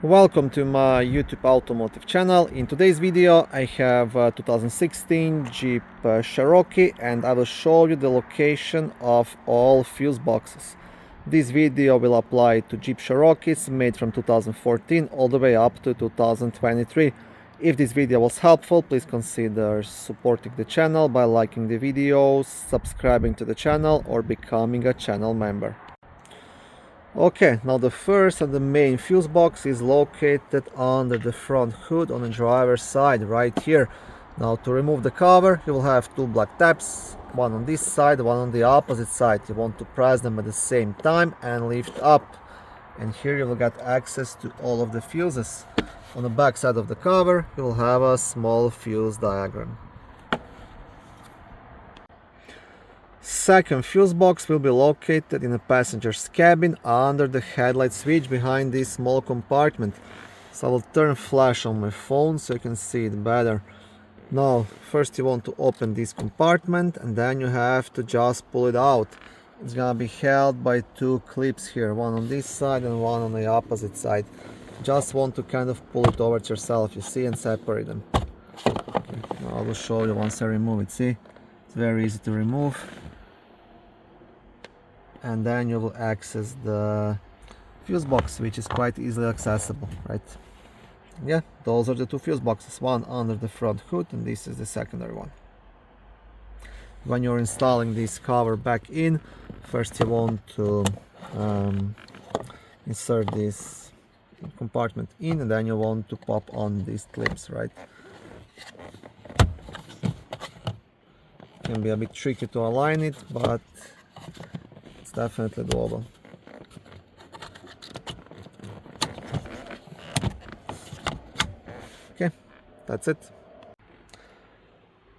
Welcome to my YouTube automotive channel. In today's video I have a 2016 Jeep Cherokee and I will show you the location of all fuse boxes. This video will apply to Jeep Cherokees made from 2014 all the way up to 2023. If this video was helpful, please consider supporting the channel by liking the video, subscribing to the channel or becoming a channel member. Okay, now the first and the main fuse box is located under the front hood on the driver's side right here. Now to remove the cover you will have two black tabs, one on this side, one on the opposite side. You want to press them at the same time and lift up, and here you will get access to all of the fuses. On the back side of the cover you will have a small fuse diagram. Second fuse box will be located in the passenger's cabin under the headlight switch behind this small compartment. So I will turn flash on my phone so you can see it better. Now first you want to open this compartment and then you have to just pull it out. It's gonna be held by two clips here, one on this side and one on the opposite side. Just want to kind of pull it towards yourself, you see, and separate them. Okay, now I will show you once I remove it. See, it's very easy to remove. And then you will access the fuse box, which is quite easily accessible, right? Yeah, those are the two fuse boxes, one under the front hood and this is the secondary one. When you're installing this cover back in, first you want to insert this compartment in, and then you want to pop on these clips, right? Can be a bit tricky to align it, but it's definitely doable. Okay, that's it.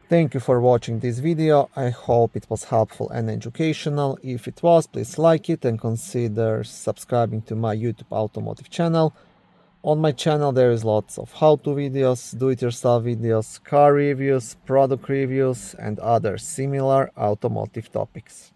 Thank you for watching this video. I hope it was helpful and educational. If it was, please like it and consider subscribing to my YouTube automotive channel. On my channel there is lots of how-to videos, do-it-yourself videos, car reviews, product reviews and other similar automotive topics.